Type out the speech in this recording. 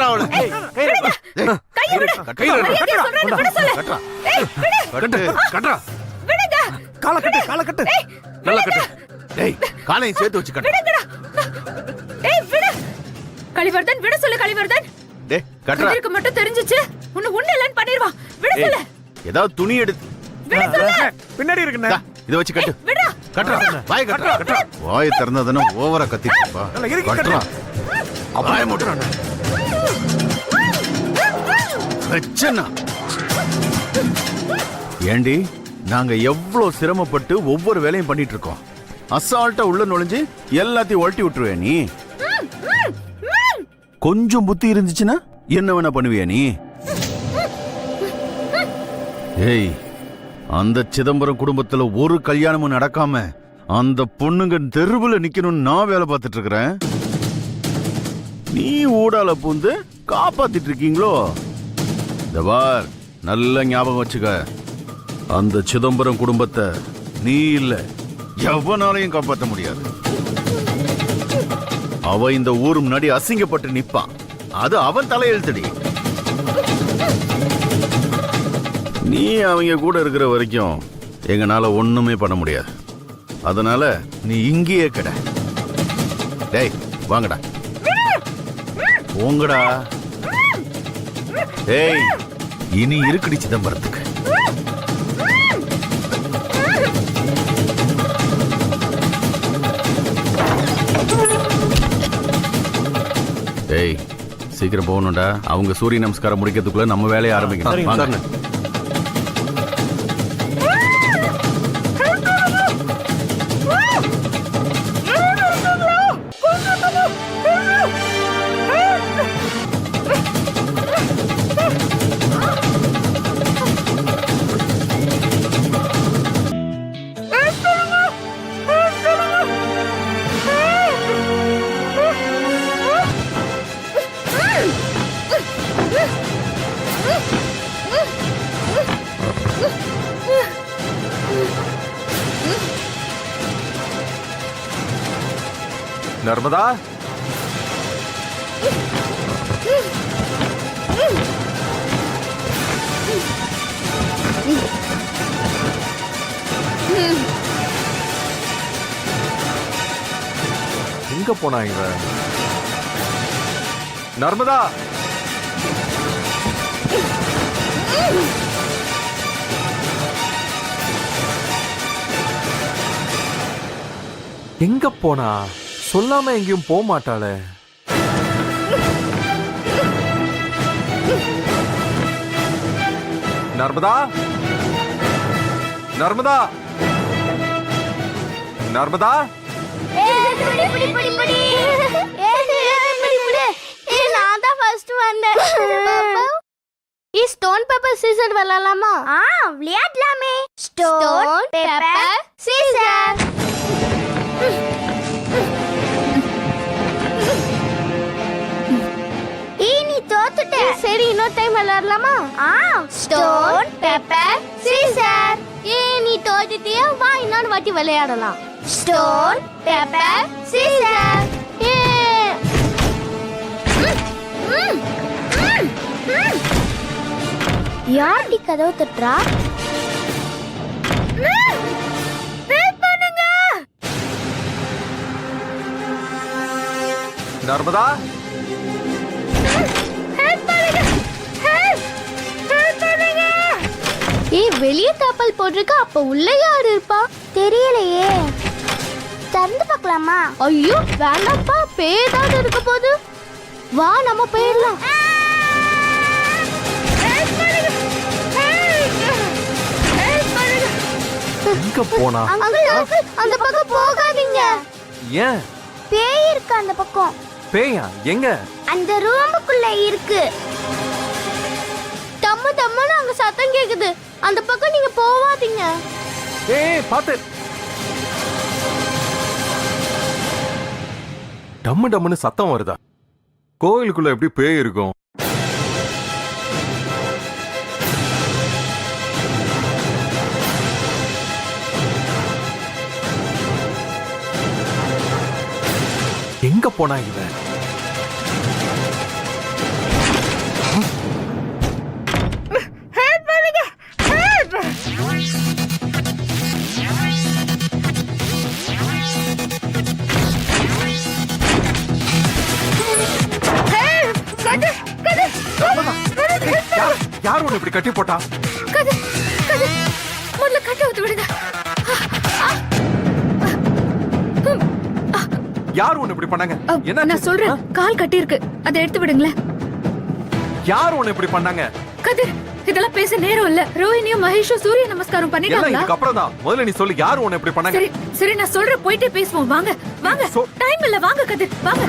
கட்டுறா அவளை. கையை விடு. மரியாதையா சொல்றேன்னு விட சொல்லு. ஏய் விடு. கட்டுறா. விடுங்க. கால கட்டு. நல்லா கட்டு. டேய் காலையும் சேர்த்து வச்சு கட்டு. விடுங்கடா. ஏய் விடு. கலிவர்தன் விட சொல்லு கலிவர்தன். டேய் கட்டுறா. இதுக்கு மட்டும் தெரிஞ்சிச்சு உன்னை ஒண்ணேலன்னு பண்ணிடுவா. விட சொல்லு. ஏதாவது துணி எடுத்து விட சொல்லு. பின்னாடி இருக்குண்ணே. இத வச்சு கட்டு. விடுடா. கட்டுறா. வாய் கட்டுறா. வாய் திறந்ததுன்னா ஓவரா கத்திட்டுப்பா. கட்டுறா. வாய மூடுறானே. பிரச்சனை. ஏண்டி நாங்க எவ்வளவு சிரமப்பட்டு ஒவ்வொரு வேலையும் பண்ணிட்டு இருக்கோம். அசால்ட்டா உள்ள நுழைஞ்சு எல்லாத்தையும் ஒழட்டி விட்டுருவே நீ. கொஞ்சம் புத்தி இருந்துச்சுன்னா என்ன வேணா பண்ணுவியா நீ? ஏய், அந்த சிதம்பரம் குடும்பத்துல ஒரு கல்யாணமும் நடக்காம அந்த பொண்ணுங்க தெருவுல நிக்கணும்னு நான் வேலை பார்த்துட்டு இருக்கிறேன். நீ ஊடால பூந்து காப்பாத்திட்டு இருக்கீங்களோ? தபார், நல்ல ஞாபகம் வச்சுக்க. அந்த சிதம்பரம் குடும்பத்தை நீ இல்ல எவனாலையும் காப்பாற்ற முடியாது. அவ இந்த ஊர் முன்னாடி அசிங்கப்பட்டு நிப்பான். அது அவன் தலையெழுத்தடி. நீ அவங்க கூட இருக்கிற வரைக்கும் எங்கனால ஒண்ணுமே பண்ண முடியாது. அதனால நீ இங்கேயே கிட. டேய் வாங்கடா, போங்கடா. டேய் இனி இருக்குடி சிதம்பரத்துக்கு. டேய் சீக்கிரம் போகணும்டா. அவங்க சூரிய நமஸ்காரம் முடிக்கிறதுக்குள்ள நம்ம வேலையை ஆரம்பிக்கணும். நர்மதா, எங்க போனா இவ? நர்மதா, எங்க போனா? சொல்லாம எங்கேயும் போக மாட்டாளே. நர்மதா, நர்மதா, நர்மதா, நான் தான் ஃபர்ஸ்ட் வந்தேன். ஸ்டோன் பேப்பர் சீசர் விளையாடலாமா? விளையாடலாமே. Stone paper scissor. தோத்துட்ட. சரி இன்னொரு டைம் விளையாடலாமா? Stone paper scissor. நீ தோத்துட்டியா? வா இன்னொரு வாட்டி விளையாடலாம். Stone paper Caesar. யார்டி கதவு தட்டுறா? நர்மதா, வெளியே தாப்பல் போட்டிருக்க. அப்ப உள்ள யாரு இருப்பா? தெரியலையே. திறந்து பார்க்கலாமா? ஐயோ வேண்டாப்பா, பேய்தான் இருக்க போது. வா நம்ம போயிடலாம். எங்க போனா? அந்த பக்கம் போகாதீங்க. ஏன்? பேய் இருக்கு அந்த பக்கம். பேயா? எங்க? அந்த ரூமுக்குள்ள இருக்கு. தம்மு தம்முன்னு அங்க சத்தம் கேக்குது. அந்த பக்கம் நீங்க போவாதீங்க. ஏய் பாத்து. டம்மு டம்முன்னு சத்தம் வருதா? கோயிலுக்குள்ள எப்படி பேய் இருக்கும்? எங்க போனா இவன்? யார் உன்னை இப்படி கட்டி போட்டா? கதிர் கதிர் முதல்ல கட்ட ஊத்து விடுங்க. யார் உன்னை இப்படி பண்ணாங்க? என்ன நான் சொல்றேன், கால் கட்டி இருக்கு, அதை எடுத்து விடுங்களேன். யார் உன்னை இப்படி பண்ணாங்க? கதிர் இதெல்லாம் பேச நேரம் இல்ல. ரோஹினியும் மகேஷும் சூரிய நமஸ்காரம் எல்லாம் பண்ணிட்டாங்களா? இதுக்கு அப்புறம் தான். முதல்ல நீ சொல்லு, யார் உன்னை இப்படி பண்ணாங்க? சரி சரி, நான் சொல்றேன், போயிட்டே பேசுவோம். வாங்க வாங்க, டைம் இல்ல, வாங்க கதிர் வாங்க.